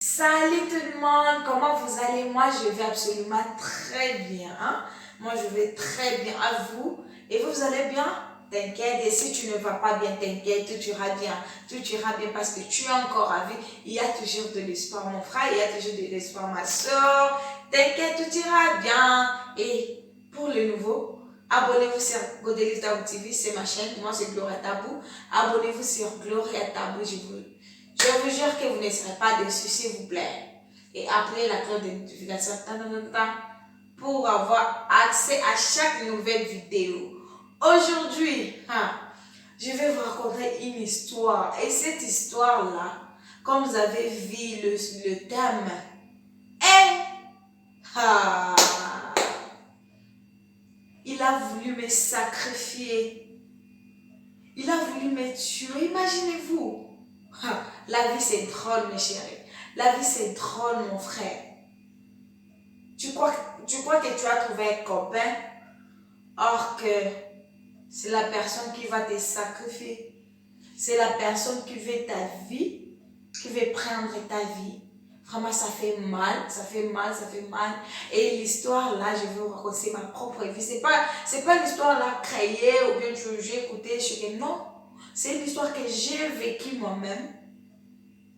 Salut tout le monde, comment vous allez? Moi je vais absolument très bien. Moi je vais très bien à vous. Et vous allez bien? T'inquiète, et si tu ne vas pas bien, t'inquiète, tout ira bien. Tout ira bien parce que tu es encore à vie. Il y a toujours de l'espoir mon frère, il y a toujours de l'espoir ma soeur. T'inquiète, tout ira bien. Et pour le nouveau, abonnez-vous sur Godelis Tabou TV, c'est ma chaîne. Moi c'est Gloria Tabou. Abonnez-vous sur Gloria Tabou, je vous jure que vous ne serez pas déçus, s'il vous plaît. Et appuyez la cloche de notification pour avoir accès à chaque nouvelle vidéo. Aujourd'hui, je vais vous raconter une histoire. Et cette histoire-là, comme vous avez vu le thème, est... il a voulu me sacrifier. Il a voulu me tuer. Imaginez-vous. La vie c'est drôle mes chéris. La vie c'est drôle mon frère. Tu crois que tu as trouvé un copain, or que c'est la personne qui va te sacrifier. C'est la personne qui veut ta vie, qui veut prendre ta vie. Vraiment ça fait mal, ça fait mal, ça fait mal. Et l'histoire là, je vais vous raconter ma propre vie. C'est pas l'histoire là créée ou bien j'ai écouté, non. C'est l'histoire que j'ai vécue moi-même.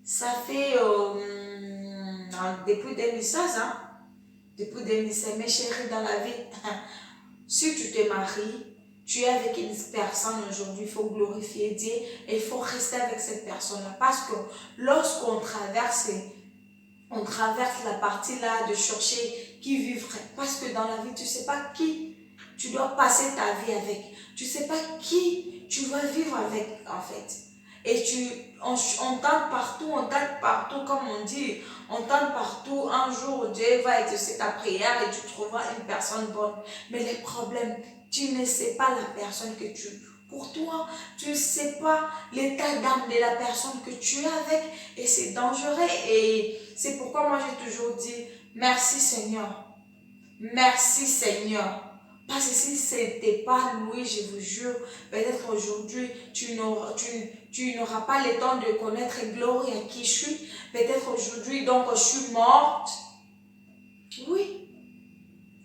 Ça fait depuis 2016, depuis 2016, mes chéris dans la vie, si tu te maries, tu es avec une personne aujourd'hui, il faut glorifier Dieu et il faut rester avec cette personne-là. Parce que lorsqu'on traverse la partie là de chercher qui vivrait, parce que dans la vie, tu ne sais pas qui tu dois passer ta vie avec. Tu ne sais pas qui tu vas vivre avec en fait. Et on tente partout, comme on dit, on tente partout. Un jour, Dieu va exaucer ta prière et tu trouveras une personne bonne. Mais le problème, tu ne sais pas la personne que tu... Pour toi, tu ne sais pas l'état d'âme de la personne que tu es avec. Et c'est dangereux. Et c'est pourquoi moi j'ai toujours dit, merci Seigneur. Merci Seigneur. Parce que si ce n'était pas lui, je vous jure, peut-être aujourd'hui, tu n'auras pas le temps de connaître Gloria qui je suis. Peut-être aujourd'hui, donc je suis morte. Oui,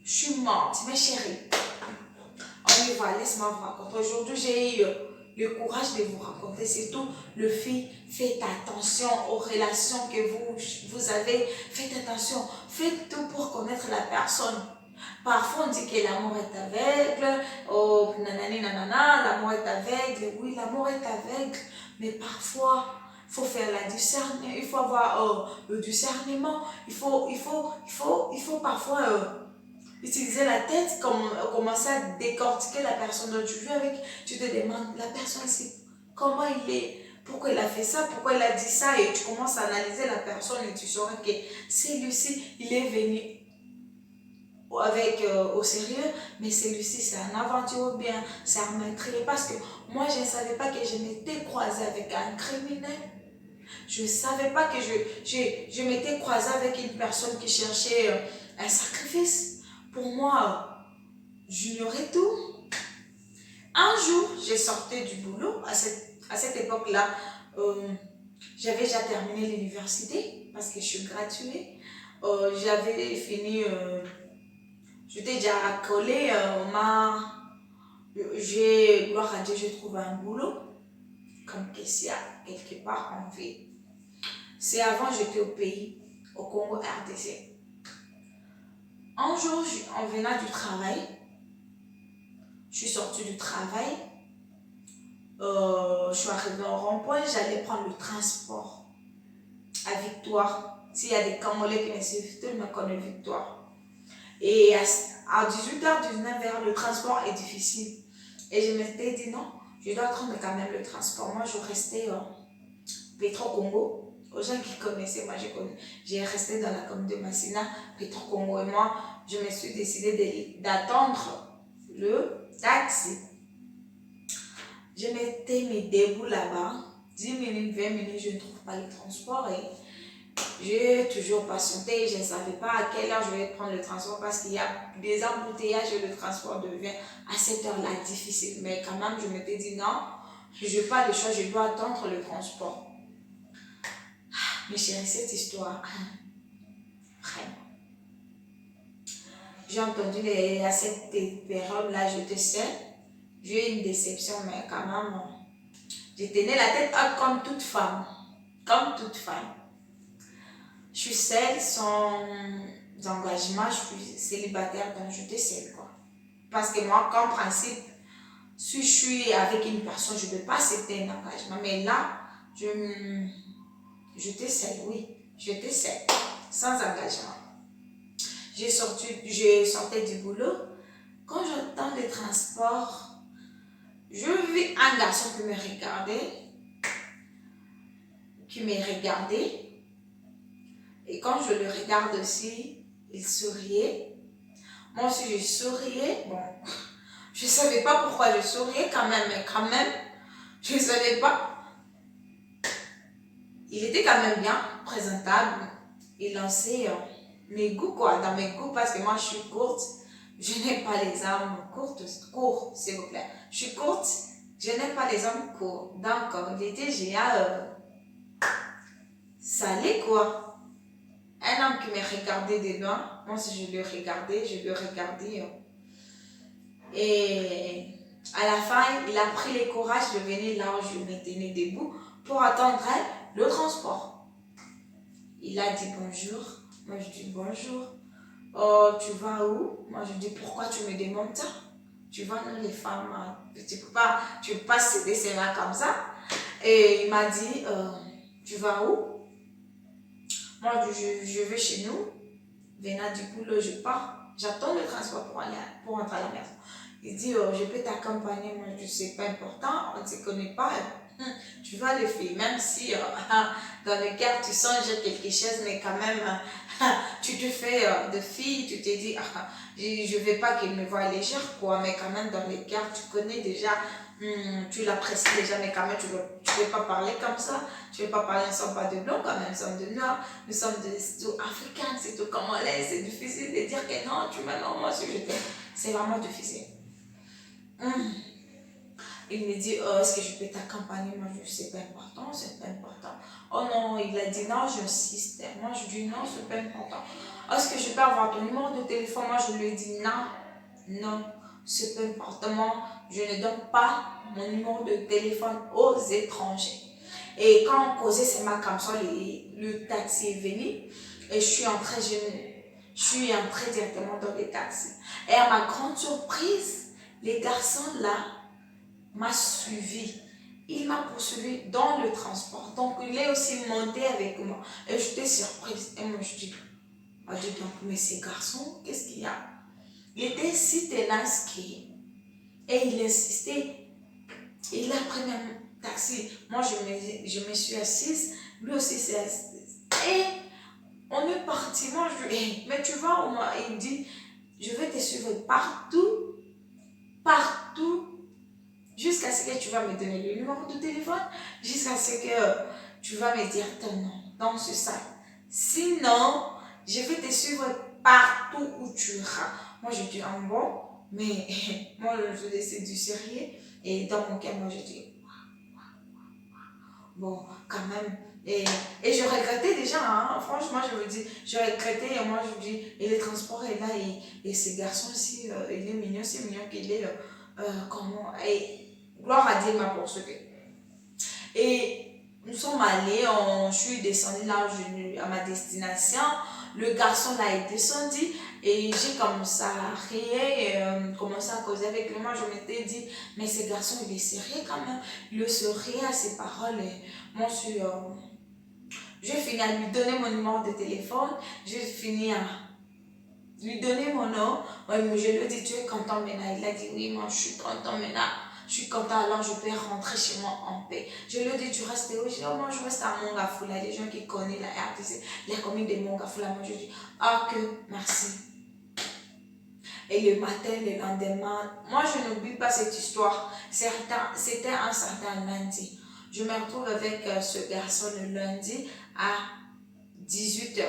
je suis morte, mes chéris. On y va, laisse-moi vous raconter. Aujourd'hui, j'ai eu le courage de vous raconter. Surtout, le fait, faites attention aux relations que vous avez. Faites attention, faites tout pour connaître la personne. Parfois, on dit que l'amour est aveugle. Oh, nanani, nanana, l'amour est aveugle. Oui, l'amour est aveugle. Mais parfois, il faut faire la discernement. Il faut avoir le discernement. Il faut parfois utiliser la tête, commencer à décortiquer la personne dont tu vis avec. Tu te demandes, la personne, comment il est, pourquoi il a fait ça, pourquoi il a dit ça, et tu commences à analyser la personne et tu sauras que celui-ci, il est venu avec au sérieux, mais celui-ci c'est un aventure ou bien c'est un meurtrier, parce que moi je ne savais pas que je m'étais croisée avec un criminel. Je ne savais pas que je m'étais croisée avec une personne qui cherchait un sacrifice. Pour moi, j'ignorais tout. Un jour, j'ai sorti du boulot. À cette époque-là, j'avais déjà terminé l'université parce que je suis graduée. J'avais fini... J'étais déjà accolée, gloire à Dieu, j'ai trouvé un boulot comme caissière quelque part en ville. C'est avant j'étais au pays, au Congo RDC. Un jour, en venant du travail, je suis sortie du travail, je suis arrivée au rond-point, j'allais prendre le transport à Victoire. S'il y a des Congolais qui me suivent, tout le monde connaît Victoire. Et à 18h, 19h, le transport est difficile. Et je m'étais dit non, je dois prendre quand même le transport. Moi, je restais Petro Congo. Aux gens qui connaissaient, moi j'ai resté dans la commune de Massina, Petro Congo. Et moi, je me suis décidé d'attendre le taxi. Je m'étais mis debout là-bas. 10 minutes, 20 minutes, je ne trouve pas le transport. Et j'ai toujours patienté, je ne savais pas à quelle heure je vais prendre le transport parce qu'il y a des embouteillages et le transport devient à cette heure-là difficile. Mais quand même, je m'étais dit non, je n'ai pas le choix, je dois attendre le transport. Mais chérie, cette histoire, vraiment. J'ai entendu à cette période-là, je te sais, j'ai eu une déception, mais quand même, je tenais la tête haute comme toute femme. Comme toute femme. Je suis seule, sans engagement, je suis célibataire, donc je te sais quoi. Parce que moi, comme principe, si je suis avec une personne, je ne peux pas accepter un engagement. Mais là, je te sais, oui, je te sais, sans engagement. Je sortais du boulot. Quand j'entends les transports, je vis un garçon qui me regardait. Et quand je le regarde aussi, il souriait. Moi aussi, je souriais. Bon, je ne savais pas pourquoi je souriais quand même, mais quand même, je ne savais pas. Il était quand même bien présentable. Il lançait mes goûts, quoi, dans mes goûts, parce que moi, je suis courte. Je n'aime pas les hommes courts, s'il vous plaît. Je suis courte, je n'aime pas les hommes courts. Donc, il était génial. Ça allait, quoi. Un homme qui me regardait dedans, moi, si je le regardais, Et à la fin, il a pris le courage de venir là où je me tenais debout pour attendre le transport. Il a dit bonjour. Moi, je dis bonjour. Oh, tu vas où? Moi, je dis pourquoi tu me demandes ça? Tu vois, nous les femmes, tu peux pas céder cela comme ça. Et il m'a dit, tu vas où? Moi, je vais chez nous. Venant du boulot, je pars. J'attends le transport pour rentrer à la maison. Il dit, je peux t'accompagner. Moi, je sais pas important, on ne se connaît pas. Tu vas le faire, même si dans le cœur tu songes quelque chose, mais quand même, tu te fais de fille, tu te dis, je ne veux pas qu'il me voie légère, quoi, mais quand même dans le cœur, tu connais déjà, tu l'apprécies déjà, mais quand même, tu ne veux pas parler comme ça, tu ne veux pas parler, nous ne sommes pas de blancs quand même, nous sommes de noirs, nous sommes de africains, c'est tout congolais, c'est difficile de dire que non, tu m'aimes, moi, c'est vraiment difficile. Il me dit, est-ce que je peux t'accompagner? Moi, je dis, c'est pas important, c'est pas important. Oh non, il a dit non, j'insiste. Moi, je dis non, c'est pas important. Est-ce que je peux avoir ton numéro de téléphone? Moi, je lui ai dit non, non, c'est pas important. Moi, je ne donne pas mon numéro de téléphone aux étrangers. Et quand on causait ces mains comme ça, le taxi est venu et je suis entrée directement dans le taxi. Et à ma grande surprise, les garçons là, m'a suivi. Il m'a poursuivi dans le transport. Donc, il est aussi monté avec moi. Et j'étais surprise. Et moi, je dis, donc, mais ces garçons, qu'est-ce qu'il y a? Il était si tenace et il insistait. Il a pris même taxi. Moi, je me suis assise. Lui aussi s'est assis. Et on est parti. Moi, je dis, mais tu vois, il dit, je vais te suivre partout. Partout. Jusqu'à ce que tu vas me donner le numéro de téléphone, jusqu'à ce que tu vas me dire ton nom. Donc, c'est ça. Sinon, je vais te suivre partout où tu iras. Moi, je dis, bon, mais moi, je décide du sérieux. Et dans mon cœur, moi, je dis, bon, quand même. Et je regrettais déjà, hein, franchement, je me dis, je regrettais, et moi, je dis, et le transport est là, et ce garçon aussi, il est mignon, c'est mignon qu'il est, comment, et gloire à Dieu m'a poursuivi. Et nous sommes allés, je suis descendue là à ma destination. Le garçon là est descendu et j'ai commencé à rire, commencé à causer avec lui. Moi, je m'étais dit, mais ce garçon, il est sérieux quand même. Il se riait à ses paroles. Et moi, j'ai fini à lui donner mon numéro de téléphone. J'ai fini à lui donner mon nom. Ouais, mais je lui ai dit, tu es content maintenant? Il a dit, oui, moi, je suis content maintenant. Je suis content, alors je peux rentrer chez moi en paix. Je lui ai dit, tu restes où? Je dis, oh, moi, je reste à Mongafula. Les gens qui connaissent la RDC, les communes de Mongafula. Moi, je dis, ah, que merci. Et le matin, le lendemain, moi, je n'oublie pas cette histoire. C'était un certain lundi. Je me retrouve avec ce garçon le lundi à 18h.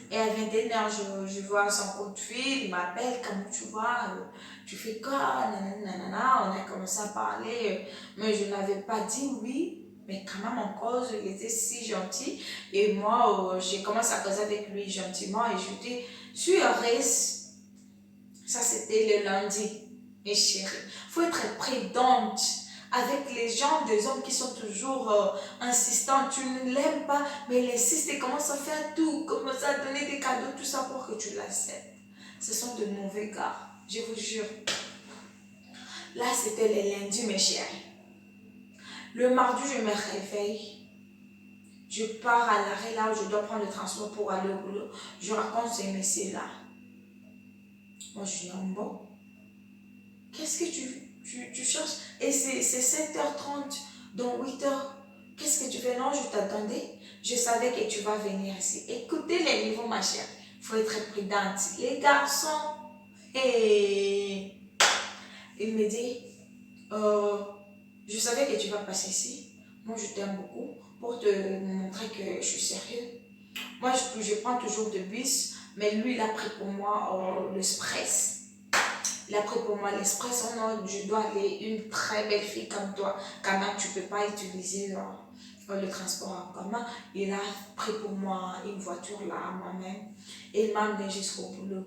Et à 21h, je vois son coup de fil, il m'appelle, comment tu vas, tu fais quoi, nanana, on a commencé à parler, mais je n'avais pas dit oui. Mais quand même en cause, il était si gentil. Et moi, j'ai commencé à causer avec lui gentiment. Et je dis, suis heureuse. Ça, c'était le lundi. Mes chéris, il faut être prudente avec les gens, des hommes qui sont toujours insistants. Tu ne l'aimes pas, mais il insiste et commence à faire tout, commence à donner des cadeaux, tout ça pour que tu l'acceptes. Ce sont de mauvais gars, je vous jure. Là, c'était le lundi, mes chéris. Le mardi, je me réveille. Je pars à l'arrêt là où je dois prendre le transport pour aller au boulot. Je raconte ces messieurs-là. Moi, je dis, bon, qu'est-ce que tu cherches? Et c'est 7h30, donc 8h. Qu'est-ce que tu fais? Non, je t'attendais. Je savais que tu vas venir ici. Écoutez les niveaux, ma chère. Il faut être prudente. Les garçons, et il me dit, je savais que tu vas passer ici. Moi, je t'aime beaucoup pour te montrer que je suis sérieux. Moi, je prends toujours de bus, mais lui, il a pris pour moi l'express. Il a pris pour moi l'express. Oh non, je dois aller, une très belle fille comme toi. Quand même, tu ne peux pas utiliser le transport en commun. Il a pris pour moi une voiture là, moi-même. Et il m'a amené jusqu'au boulot.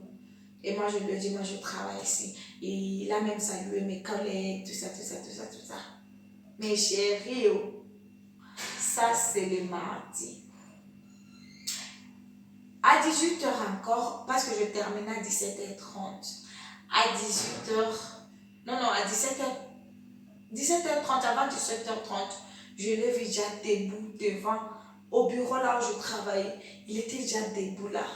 Et moi, je lui ai dit, moi, je travaille ici. Et il a même salué mes collègues, tout ça, tout ça, tout ça, tout ça. Mes chéris, ça, c'est le mardi. À 18h encore, parce que je termine à 17h30. À 18h, non, à 17h30, avant 17h30, je l'ai vu déjà debout devant, au bureau là où je travaillais. Il était déjà debout là.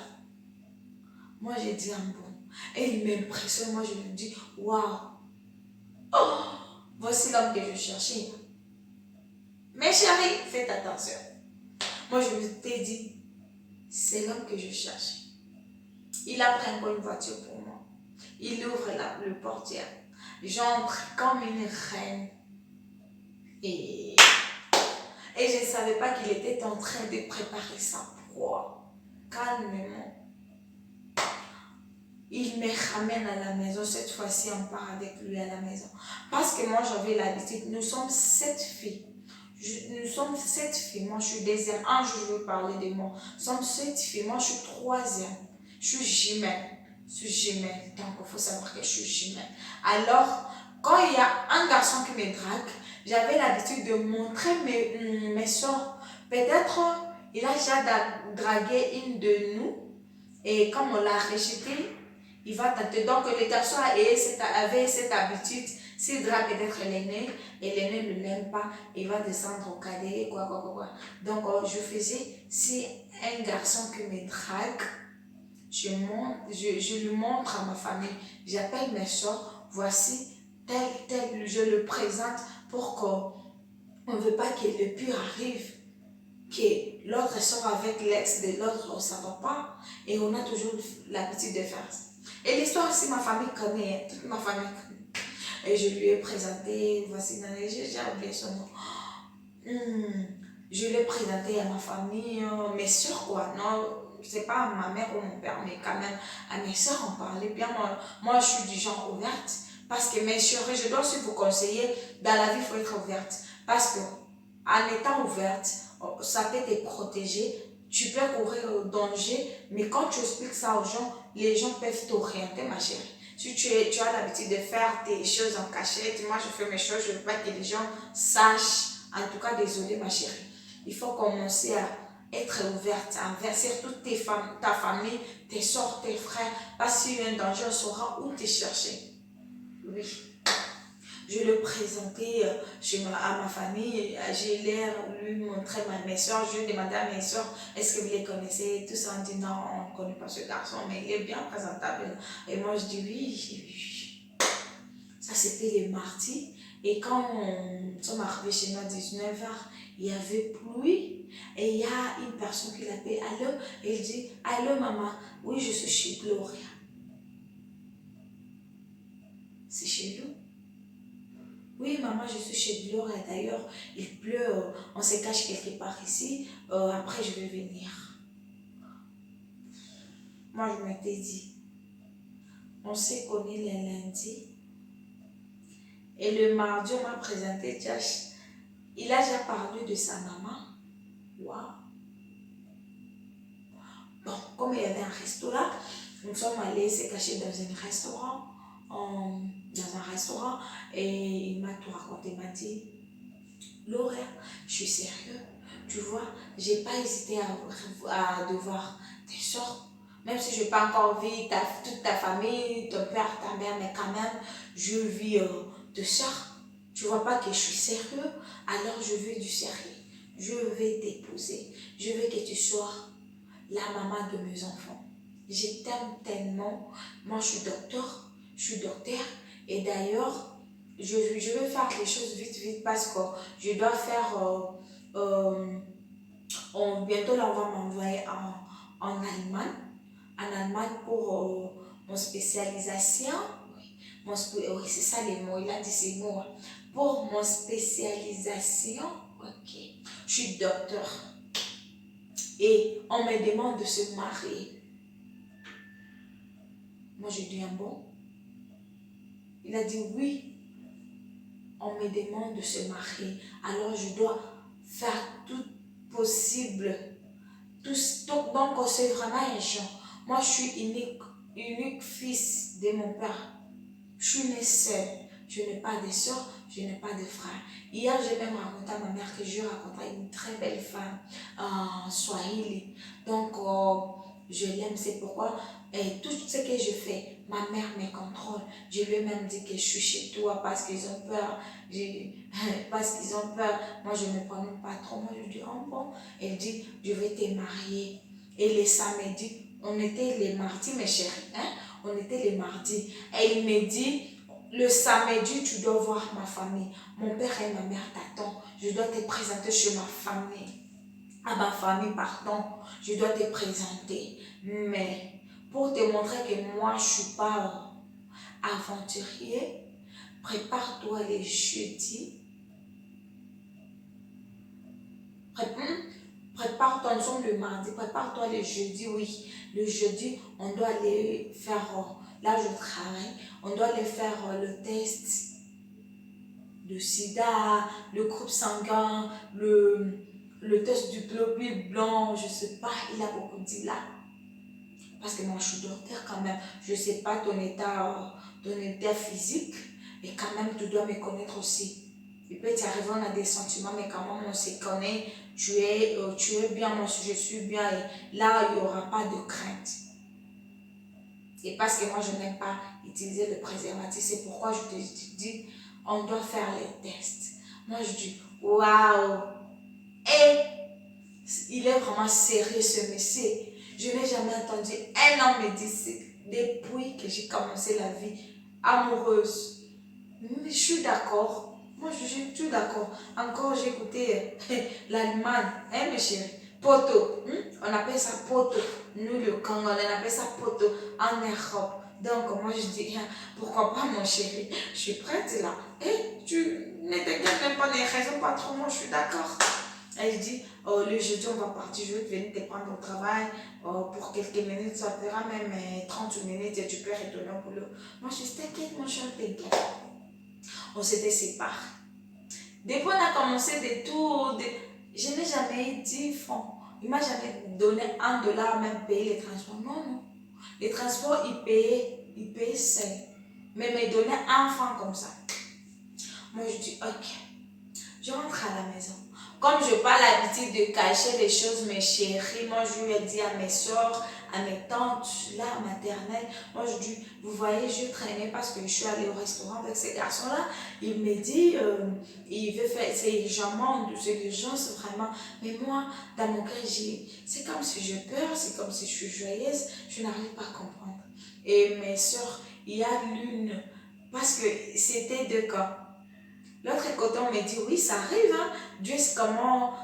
Moi, j'ai dit un bon. Et il m'impressionne. Moi, je lui dis, waouh, oh, voici l'homme que je cherchais. Mes chéris, faites attention. Moi, je me t'ai dit, c'est l'homme que je cherchais. Il a pris encore une voiture pour moi. Il ouvre le portière. J'entre comme une reine. Et je ne savais pas qu'il était en train de préparer sa proie. Calmement. Il me ramène à la maison. Cette fois-ci, on part avec lui à la maison. Parce que moi, j'avais l'habitude. Nous sommes 7 filles. Nous sommes 7 filles. Moi, je suis deuxième. Un jour, je vais parler de moi. Nous sommes 7 filles. Moi, je suis troisième. Je suis jumelle. Donc, il faut savoir que je suis jumelle. Alors, quand il y a un garçon qui me drague, j'avais l'habitude de montrer mes soeurs. Peut-être il a déjà dragué une de nous. Et comme on l'a rejeté, il va tenter. Donc, le garçon avait cette habitude. S'il drague peut-être l'aîné, et l'aîné ne l'aime pas, il va descendre au cadet, quoi. Donc, je faisais, si un garçon qui me drague, je lui montre à ma famille, j'appelle mes soeurs, voici tel, je le présente pour qu'on ne veut pas que le pire arrive, que l'autre sort avec l'ex de l'autre, ça ne va pas, et on a toujours l'habitude de faire ça. Et l'histoire aussi, ma famille connaît, toute ma famille connaît. Et je lui ai présenté, voici, j'ai oublié son nom. Je l'ai présenté à ma famille, mes soeurs, quoi, non, c'est pas à ma mère ou mon père, mais quand même à mes soeurs, on parlait bien. Moi, je suis du genre ouverte. Parce que mes chéris, je dois aussi vous conseiller, dans la vie, il faut être ouverte. Parce que en étant ouverte, ça peut te protéger. Tu peux courir au danger, mais quand tu expliques ça aux gens, les gens peuvent t'orienter, ma chérie. Si tu as l'habitude de faire tes choses en cachette, moi je fais mes choses, je ne veux pas que les gens sachent. En tout cas, désolé, ma chérie. Il faut commencer à être ouverte envers surtout ta famille, tes soeurs, tes frères. Parce qu'il y a un danger, on saura où te chercher. Oui. Je le présentais à ma famille. J'ai l'air lui montrer mes soeurs. Je lui ai demandé à mes soeurs, est-ce que vous les connaissez? Tous ont dit non, on ne connaît pas ce garçon, mais il est bien présentable. Et moi, je dis oui. Ça, c'était le mardi. Et quand on sommes arrivés chez nous à 19h, il y avait pluie. Et il y a une personne qui l'appelle, allô? Et il dit, allô maman, oui, je suis chez Gloria. C'est chez nous? Oui, maman, je suis chez Gloria. D'ailleurs, il pleut, on se cache quelque part ici. Après, je vais venir. Moi, je m'étais dit, on s'est connus le lundi. Et le mardi, on m'a présenté Josh. Il a déjà parlé de sa maman. Waouh. Bon, comme il y avait un resto là, nous sommes allés se cacher dans un restaurant. Et il m'a tout raconté. Il m'a dit, Laura, je suis sérieux. Tu vois, j'ai pas hésité à devoir tes soeurs. Même si je n'ai pas encore vu toute ta famille, ton père, ta mère, mais quand même, je vis de soeurs. Tu vois pas que je suis sérieux, alors je veux du sérieux. Je vais t'épouser. Je veux que tu sois la maman de mes enfants. Je t'aime tellement. Moi, je suis docteur. Et d'ailleurs, je veux faire les choses vite parce que je dois faire... bientôt, là, on va m'envoyer en Allemagne. En Allemagne pour mon spécialisation. Oui, c'est ça les mots. Il a dit ces mots. Hein. Pour mon spécialisation, ok. Je suis docteur. Et on me demande de se marier. Moi, je dis un bon. Il a dit oui. On me demande de se marier. Alors, je dois faire tout possible. Donc, c'est vraiment un genre. Moi, je suis unique fils de mon père. Je suis née seule. Je n'ai pas de soeur, je n'ai pas de frère. Hier, j'ai même raconté à ma mère que je racontais à une très belle femme en Swahili. Donc, je l'aime, c'est pourquoi tout ce que je fais, ma mère me contrôle. Je lui ai même dit que je suis chez toi parce qu'ils ont peur. Parce qu'ils ont peur. Moi, je ne me prononce pas trop. Moi, je dis, oh bon. Elle dit, je vais te marier. Et le samedi, on était les mardis, mes chéris. Hein? On était les mardis. Et il me dit, le samedi, tu dois voir ma famille. Mon père et ma mère t'attendent. Je dois te présenter chez ma famille. À ma famille, pardon. Je dois te présenter. Mais pour te montrer que moi, je ne suis pas aventurier, prépare-toi les jeudis. Prépare-toi, nous sommes le mardi, prépare-toi le jeudi, oui. Le jeudi, on doit aller faire, là je travaille, on doit aller faire le test de sida, le groupe sanguin, le test du globule blanc, je ne sais pas, il a beaucoup dit là. Parce que moi je suis docteur quand même, je ne sais pas ton état physique, et quand même tu dois me connaître aussi. Il peut t'arriver, on a des sentiments, mais quand même on se connaît, tu es bien, moi je suis bien, et là il n'y aura pas de crainte. Et parce que moi je n'aime pas utiliser le préservatif, c'est pourquoi je te dis, on doit faire les tests. Moi je dis, waouh! Et il est vraiment sérieux ce monsieur. Je n'ai jamais entendu un homme me dire ça depuis que j'ai commencé la vie amoureuse. Mais je suis d'accord. Moi, je suis tout d'accord. Encore, j'ai écouté l'Allemagne, hein, mes chéris? Poto. On appelle ça poto. Nous, le Congo, on appelle ça poto en Europe. Donc, moi, je dis, pourquoi pas, mon chéri? Je suis prête là. Et tu ne t'inquiètes même pas, ne raisons pas trop, moi, je suis d'accord. Elle dit, le jeudi, on va partir, je vais venir te prendre au travail pour quelques minutes, ça fera même 30 minutes et tu peux retourner au boulot. Moi, je dis, t'inquiète, mon cher, t'inquiète. On s'était séparés. Depuis, on a commencé des tours, je n'ai jamais eu 10 francs. Il ne m'a jamais donné $1, même payer les transports. Non, non. Les transports, il payait 5. Mais il me donnait 1 franc comme ça. Moi, je dis, ok. Je rentre à la maison. Comme je n'ai pas l'habitude de cacher les choses, mes chéris, moi je lui ai dit à mes soeurs, à mes tantes, là, maternelle, moi je dis, vous voyez, je traînais parce que je suis allée au restaurant avec ces garçons-là. Il me dit, il veut faire, c'est l'urgence vraiment. Mais moi, dans mon cœur, c'est comme si je peur, c'est comme si je suis joyeuse, je n'arrive pas à comprendre. Et mes soeurs, il y a l'une, parce que c'était 2 cas. L'autre côté, on me dit, oui, ça arrive. Hein? Dieu sait comment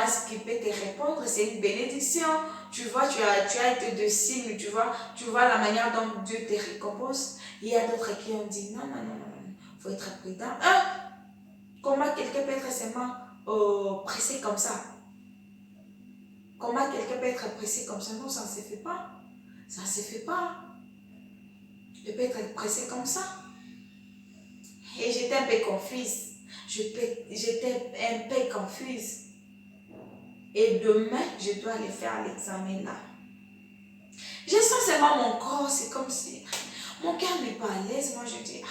est-ce qu'il peut te répondre. C'est une bénédiction. Tu vois, tu as été de signe. Tu vois la manière dont Dieu te récompense. Il y a d'autres qui ont dit, non, non, non, non, non. Il faut être prudent. Comment quelqu'un peut être seulement pressé comme ça? Comment quelqu'un peut être pressé comme ça? Non, ça ne se fait pas. Ça ne se fait pas. Il peut être pressé comme ça. Et j'étais un peu confuse. J'étais un peu confuse. Et demain, je dois aller faire l'examen là. Je sens seulement mon corps, c'est comme si mon cœur n'est pas à l'aise. Moi, je dis,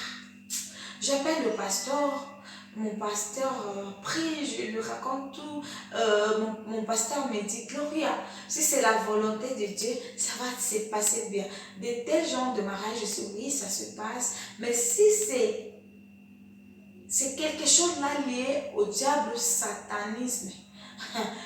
j'appelle le pasteur. Mon pasteur prie, je lui raconte tout. Mon pasteur me dit, Gloria, si c'est la volonté de Dieu, ça va se passer bien. De tels genres de mariage, je sais, oui, ça se passe. Mais si c'est quelque chose là lié au diable, au satanisme,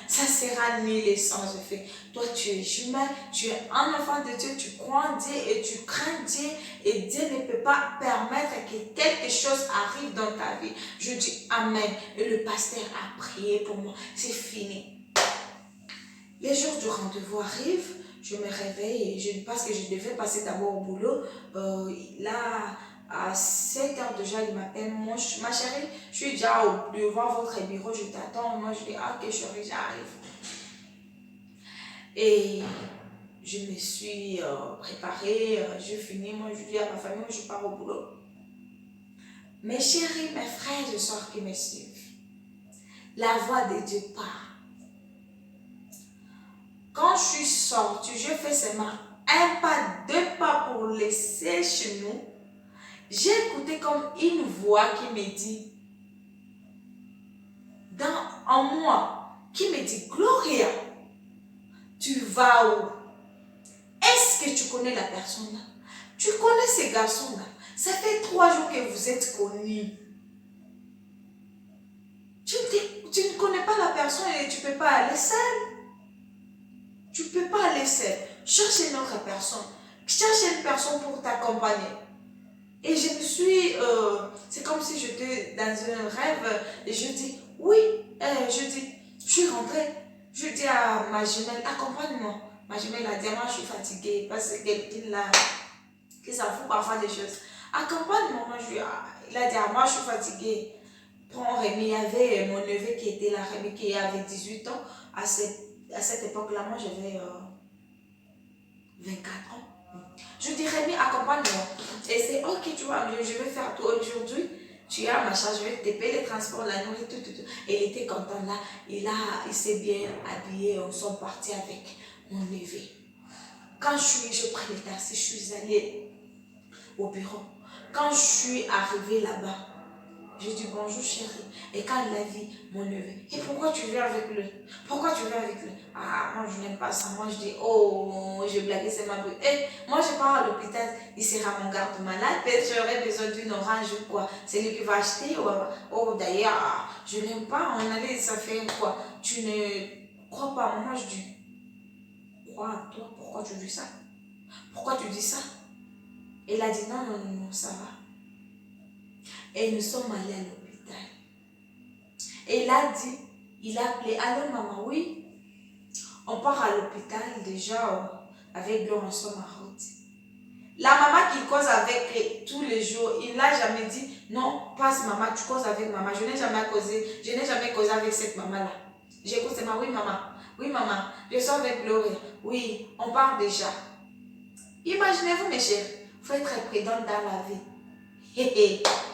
ça sera annulé sans effet. Toi, tu es humain, tu es un enfant de Dieu, tu crois en Dieu et tu crains Dieu et Dieu ne peut pas permettre que quelque chose arrive dans ta vie. Je dis Amen. Et le pasteur a prié pour moi. C'est fini. Les jours du rendez-vous arrivent, je me réveille et parce que je devais passer d'abord au boulot. Là, à 7 heures déjà, il m'appelle, ma chérie, je suis déjà devant votre bureau, je t'attends. Moi, je dis, ok chérie, j'arrive. Et je me suis préparée, je finis, moi je dis à ma famille, moi je pars au boulot. Mes chéris, mes frères et soeurs qui me suivent, la voix de Dieu part. Quand je suis sortie, je fais seulement un pas, deux pas pour laisser chez nous. J'ai écouté comme une voix qui me dit, en moi, qui me dit, Gloria, tu vas où? Est-ce que tu connais la personne là? Tu connais ces garçons là? Ça fait 3 jours que vous êtes connus. Tu ne connais pas la personne et tu ne peux pas aller seul. Tu ne peux pas aller seul. Cherche une autre personne. Cherche une personne pour t'accompagner. Et je me suis... c'est comme si j'étais dans un rêve. Et je dis, oui. Je suis rentrée. Je dis à ma jumelle, accompagne-moi. Ma jumelle a dit, moi je suis fatiguée. Parce que quelqu'un là, qui s'en fout parfois des choses. Accompagne-moi. Il a dit, moi je suis fatiguée. Prends Rémi. Il y avait mon neveu qui était là, Rémi, qui avait 18 ans. À cette époque-là, moi j'avais 24 ans. Je dis, Rémi, accompagne-moi. Et c'est ok, tu vois, je vais faire tout aujourd'hui. Tu as ma charge, je vais te payer les transports, la nourriture, tout. Et il était content là. Il s'est bien habillé. On sont partis avec mon neveu. Quand je pris le taxi, je suis allée au bureau. Quand je suis arrivée là-bas, je dis bonjour chérie. Et quand il a vu mon neveu, et pourquoi tu viens avec lui? Pourquoi tu viens avec lui? Ah, moi je n'aime pas ça. Moi je dis, oh, je blaguais, c'est ma bruit. Et moi je pars à l'hôpital, il sera mon garde-malade. Peut-être j'aurais besoin d'une orange ou quoi. C'est lui qui va acheter. Oh, d'ailleurs, je n'aime pas. On allait, ça fait quoi? Tu ne crois pas. Moi je dis, crois à toi. Pourquoi tu dis ça? Pourquoi tu dis ça? Il a dit, non, non, non, non, ça va. Et nous sommes allés à l'hôpital. Et il a dit, il a appelé, allô maman, oui. On part à l'hôpital déjà avec Laurent en route. La maman qui cause avec tous les jours, il n'a jamais dit, non, passe maman, tu causes avec maman. Je n'ai jamais causé avec cette maman-là. J'écoute, c'est ma, oui maman, je suis avec Gloria. Oui, on part déjà. Imaginez-vous mes chers, il faut être prudente dans la vie.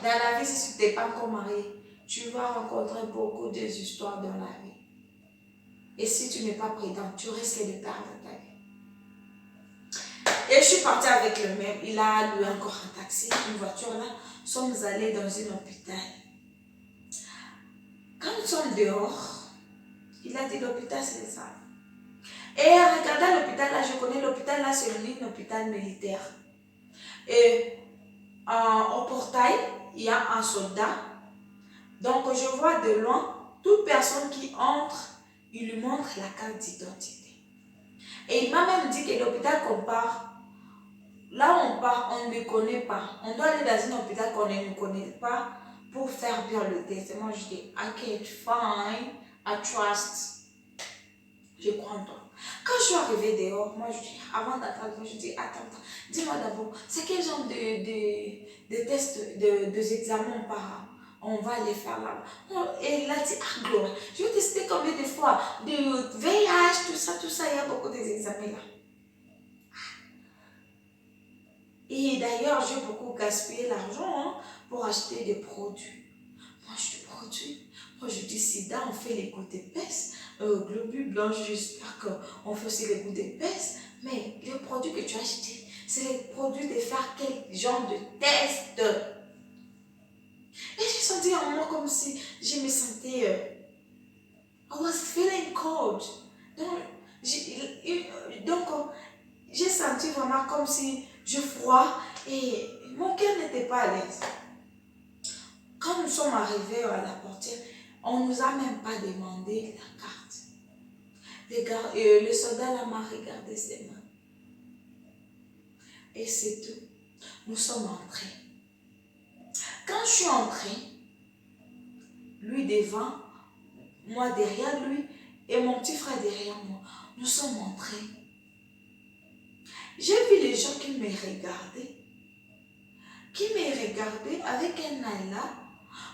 Dans la vie, si tu n'es pas encore marié, tu vas rencontrer beaucoup d'histoires dans la vie. Et si tu n'es pas prudent, tu risques de perdre ta vie. Et je suis partie avec le même. Il a loué encore un taxi, une voiture là. Nous sommes allés dans un hôpital. Quand nous sommes dehors, il a dit l'hôpital c'est ça. Et regardez l'hôpital là, je connais l'hôpital là, c'est un hôpital militaire. Et au portail, il y a un soldat. Donc, je vois de loin, toute personne qui entre, il lui montre la carte d'identité. Et il m'a même dit que l'hôpital qu'on part, là où on part, on ne le connaît pas. On doit aller dans un hôpital qu'on ne connaît pas pour faire bien le test. Et moi, je dis, ok, fine, I trust. Je crois en toi. Quand je suis arrivée dehors, moi, je dis, avant d'attendre, je dis, attends, dis-moi d'abord, c'est quel genre de tests, de examens on part? On va les faire là. Et il a dit, ah, Gloria, je vais tester combien de fois? De VIH, tout ça, il y a beaucoup d'examens là. Et d'ailleurs, j'ai beaucoup gaspillé l'argent pour acheter des produits. Moi, je te produis. Moi, je dis sida, on fait les gouttes d'épaisse. Globules blancs, j'espère qu'on fait aussi les gouttes d'épaisse. Mais les produits que tu as achetés, c'est les produits de faire quel genre de test. Et j'ai senti en moi comme si je me sentais... I was feeling cold. Donc, j'ai senti vraiment comme si je froid et mon cœur n'était pas à l'aise. Quand nous sommes arrivés à la portière, on ne nous a même pas demandé la carte. Le soldat là m'a regardé ses mains. Et c'est tout. Nous sommes entrés. Quand je suis entrée, lui devant, moi derrière lui et mon petit frère derrière moi, nous sommes entrés. J'ai vu les gens qui me regardaient avec un œil là,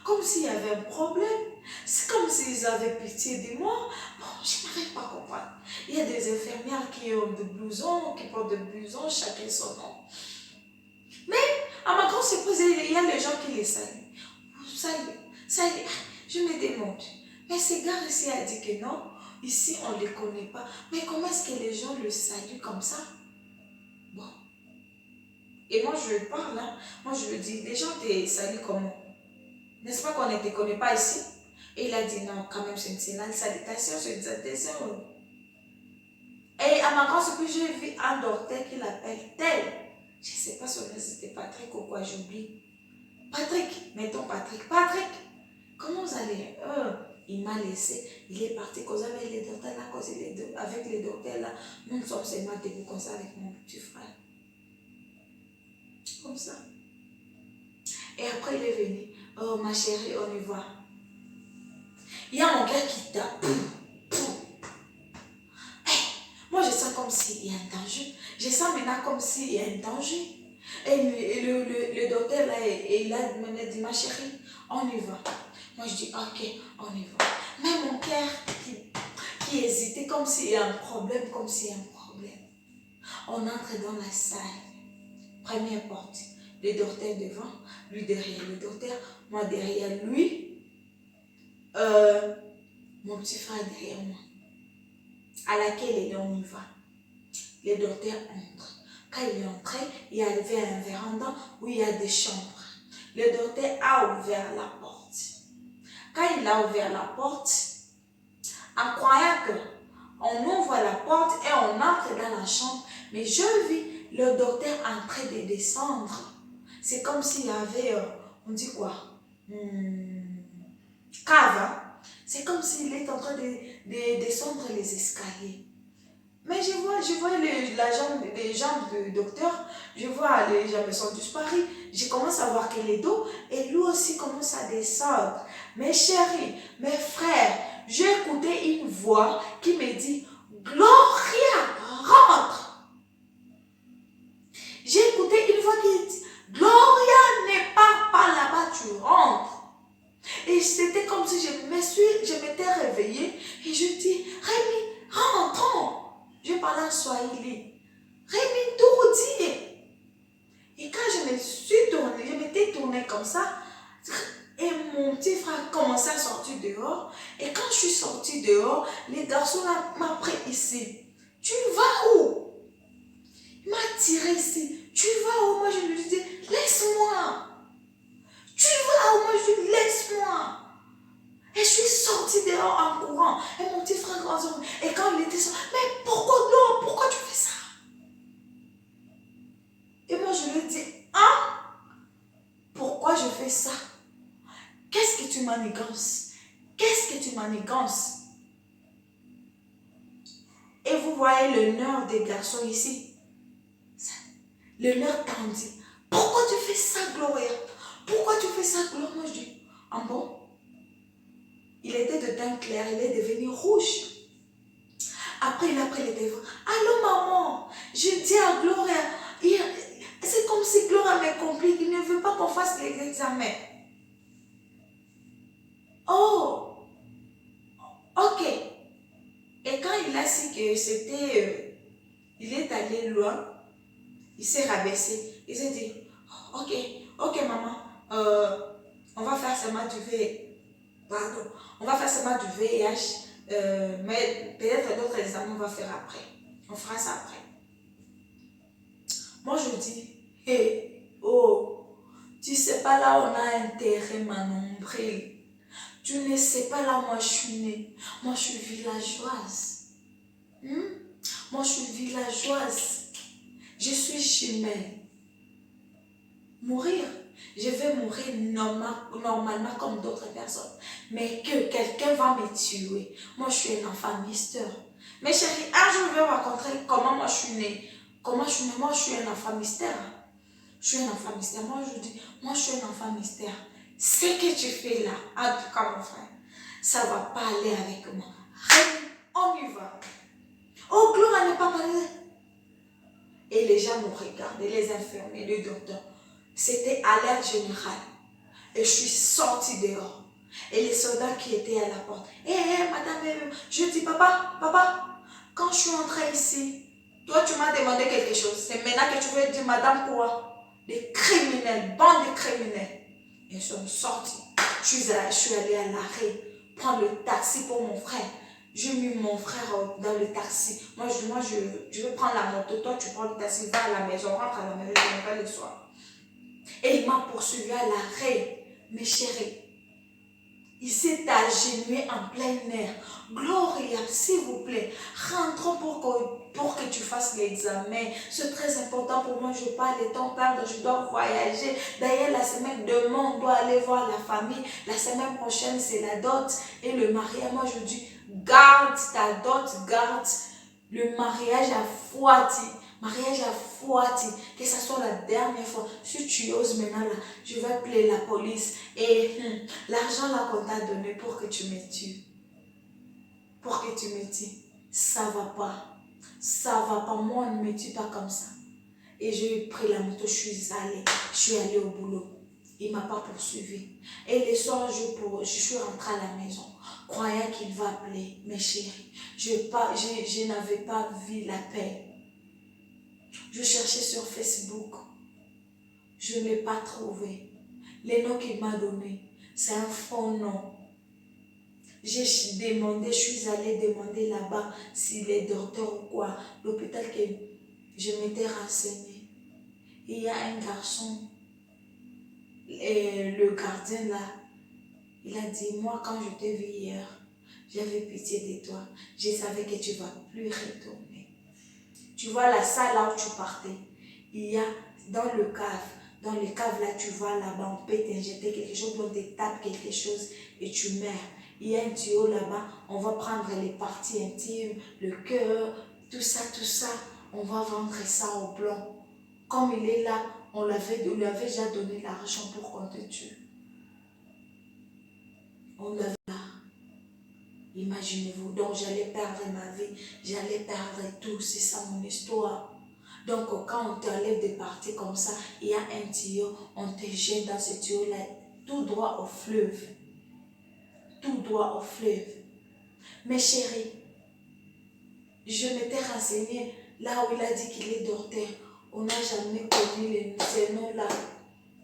comme s'il y avait un problème. C'est comme s'ils avaient pitié de moi. Bon, je n'arrive pas à comprendre. Il y a des infirmières qui ont des blousons, qui portent des blousons, chacun son nom. Mais, à ma grande surprise, il y a les gens qui les saluent. Salut. Je me demande. Mais ce gars ici a dit que non, ici on ne les connaît pas. Mais comment est-ce que les gens le saluent comme ça? Bon. Et moi je parle là, moi je lui dis, les gens te saluent comment? N'est-ce pas qu'on ne te connaît pas ici? Et il a dit non, quand même c'est une salutation, c'est une salutation. Et à ma grande surprise, j'ai vu un docteur qui l'appelle tel. Je ne sais pas son nom, c'était Patrick ou quoi, j'oublie. Patrick, mettons Patrick. Patrick, comment vous allez? Il m'a laissé, il est parti causer avec les docteurs là, avec les docteurs là. Nous sommes seulement debout comme ça avec mon petit frère. Comme ça. Et après il est venu. Oh ma chérie, on y va. Il y a mon gars qui tape. Hey, moi je sens comme s'il y a un danger. Je sens maintenant comme s'il y a un danger. Et le docteur là, il a dit ma chérie, on y va. Moi je dis ok, on y va. Mais mon cœur qui hésitait comme s'il y a un problème, On entre dans la salle. Première porte. Le docteur devant, lui derrière le docteur, moi derrière lui, mon petit frère derrière moi. À laquelle on y va. Le docteur entre. Quand il est entré, il y avait un véranda où il y a des chambres. Le docteur a ouvert la porte. Quand il a ouvert la porte, en croyant qu'on ouvre la porte et on entre dans la chambre, mais je vis le docteur en train de descendre. C'est comme s'il y avait, on dit quoi? Cave. C'est comme s'il est en train de descendre les escaliers. Mais je vois les jambes du docteur, je vois les jambes sont disparues. Je commence à voir que les dos, et lui aussi commence à descendre. Mes chéris, mes frères, j'ai écouté une voix qui me dit, Gloria, rentre. J'ai écouté une voix qui dit, Gloria, ne pars pas là-bas, tu rentres. Et c'était comme si je m'étais réveillée et je dis, Rémi, rentrons. Je parlais en Swahili. Rémi Tourdi. Et quand je me suis tournée, je m'étais tournée comme ça, et mon petit frère commençait à sortir dehors. Et quand je suis sortie dehors, les garçons m'ont pris ici. Tu vas où? Il m'a tiré ici. Tu vas où? Moi je lui dis, laisse-moi. Tu vas où? Moi je lui dis, laisse-moi. Et je suis sortie dehors en courant. Et mon petit frère grandit. Et quand il était sorti, mais pourquoi non? Pourquoi tu fais ça? Et moi je lui dis, pourquoi je fais ça? Qu'est-ce que tu manigances? Qu'est-ce que tu manigances? Et vous voyez le nerf des garçons ici. Le nerf tendit. Pourquoi tu fais ça, Gloria? Pourquoi tu fais ça, Gloria? Moi je dis, bon? Il était de teint clair, il est devenu rouge. Après, il a pris le téléphone. Allô, maman, je dis à Gloria, c'est comme si Gloria me complique, il ne veut pas qu'on fasse les examens. Oh, ok. Et quand il a su que c'était, il est allé loin, il s'est rabaissé. Il s'est dit, ok, maman, On va faire seulement du pardon, on va faire seulement du VIH, mais peut-être d'autres examens on va faire après. On fera ça après. Moi je dis, hé, oh, tu sais pas là où on a enterré ma nombril. Tu ne sais pas là où moi je suis née. Moi je suis villageoise. Moi je suis villageoise. Je suis jumelle. Mourir, je vais mourir normalement comme d'autres personnes. Mais que quelqu'un va me tuer. Moi, je suis un enfant mystère. Mais chérie, un jour, je vais raconter comment moi je suis née. Comment je suis née. Moi, je suis un enfant mystère. Je suis un enfant mystère. Moi, je dis, moi, je suis un enfant mystère. Ce que tu fais là, en tout cas, mon frère, ça ne va pas aller avec moi. On y va. Oh, Gloire n'est pas malade. Et les gens me regardaient, les infirmiers, les docteurs. C'était alerte générale. Et je suis sortie dehors. Et les soldats qui étaient à la porte. Madame, je dis, papa, quand je suis entrée ici, toi tu m'as demandé quelque chose. C'est maintenant que tu veux dire, madame, quoi? Des criminels, bande de criminels. Ils sont sortis. Je suis allée à l'arrêt, prendre le taxi pour mon frère. J'ai mis mon frère dans le taxi. Moi, je veux prendre la moto. Toi, tu prends le taxi, va à la maison, rentre à la maison, je vais le soir. Et il m'a poursuivi à l'arrêt. Mes chéris, il s'est agenouillé en plein air. Gloria, s'il vous plaît, rentrons pour que tu fasses l'examen. C'est très important pour moi. Je parle de ton perdre, je dois voyager. D'ailleurs, la semaine demain, on doit aller voir la famille. La semaine prochaine, c'est la dot et le mariage. Moi, je dis, garde ta dot, garde le mariage à Fouati. Mariage à Fouati, que ce soit la dernière fois. Si tu oses maintenant là, je vais appeler la police et l'argent là qu'on t'a donné pour que tu me tues. Pour que tu me tues. Ça va pas. Ça va pas. Moi, on ne me tue pas comme ça. Et j'ai pris la moto, je suis allée au boulot. Il ne m'a pas poursuivi. Et le soir, je suis rentrée à la maison, croyant qu'il va appeler mes chéris. Je n'avais pas vu la paix. Je cherchais sur Facebook. Je n'ai pas trouvé. Les noms qu'il m'a donné, c'est un faux nom. J'ai demandé, je suis allée demander là-bas s'il est docteur ou quoi. L'hôpital que je m'étais renseignée. Il y a un garçon, et le gardien là, il a dit, moi quand je t'ai vu hier, j'avais pitié de toi. Je savais que tu ne vas plus retourner. Tu vois la salle là où tu partais. Il y a dans le cave là, tu vois là-bas, on peut t'injecter quelque chose, on te tape quelque chose et tu meurs. Il y a un tuyau là-bas, on va prendre les parties intimes, le cœur, tout ça, on va vendre ça au blanc. Comme il est là, on lui avait déjà donné l'argent pour qu'on te tue. On l'avait là. Imaginez-vous, donc j'allais perdre ma vie, j'allais perdre tout, c'est ça mon histoire. Donc quand on t'enlève des parties comme ça, il y a un tuyau, on te jette dans ce tuyau-là, tout droit au fleuve. Tout droit au fleuve. Mes chéris, je m'étais renseignée là où il a dit qu'il est docteur. On n'a jamais connu ces noms-là.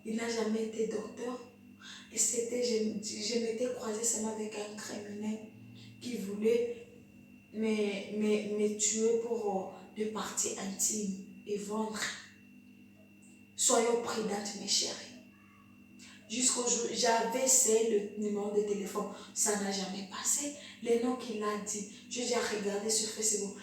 Il n'a jamais été docteur. Et je m'étais croisée seulement avec un criminel qui voulait me tuer pour des parties intimes et vendre. Soyons prudentes, mes chéris. Jusqu'au jour, j'avais essayé le numéro de téléphone, ça n'a jamais passé. Les noms qu'il a dit, j'ai déjà regardé sur Facebook.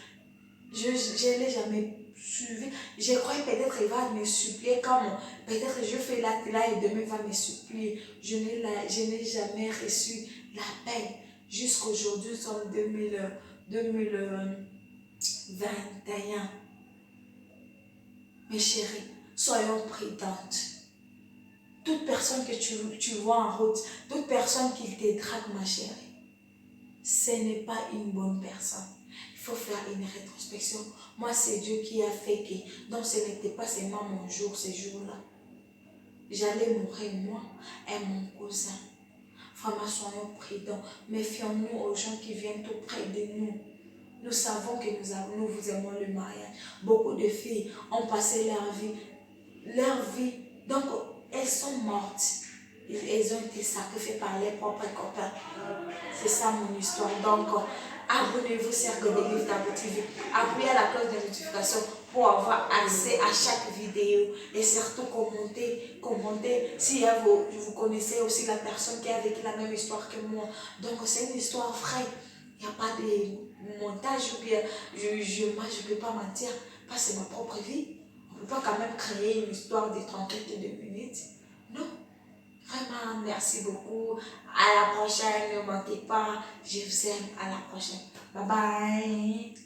Je ne l'ai jamais suivi. Je croyais peut-être qu'il va me supplier comme peut-être je fais là et demain il va me supplier. Je n'ai jamais reçu l'appel. Jusqu'aujourd'hui, nous sommes 2021. Mes chéris, soyons prudentes. Toute personne que tu vois en route, toute personne qui te drague, ma chérie, ce n'est pas une bonne personne. Il faut faire une rétrospection. Moi, c'est Dieu qui a fait que, donc ce n'était pas seulement mon jour, ce jour-là. J'allais mourir, moi et mon cousin. Vraiment, soyons prudents. Méfions-nous aux gens qui viennent tout près de nous. Nous savons que nous vous aimons le mariage. Beaucoup de filles ont passé leur vie. Donc, elles sont mortes. Ils ont été sacrifiés par leurs propres copains. C'est ça mon histoire. Donc, abonnez-vous sur Godelive Tabo TV. Appuyez à la cloche de notification pour avoir accès à chaque vidéo. Et surtout, commentez si vous connaissez aussi la personne qui a vécu la même histoire que moi. Donc, c'est une histoire vraie. Il n'y a pas de montage ou bien moi, je ne peux pas mentir. Parce que c'est ma propre vie. On ne peut pas quand même créer une histoire de 32 minutes. Non. Vraiment, merci beaucoup. À la prochaine. Ne manquez pas. Je vous aime. À la prochaine. Bye bye.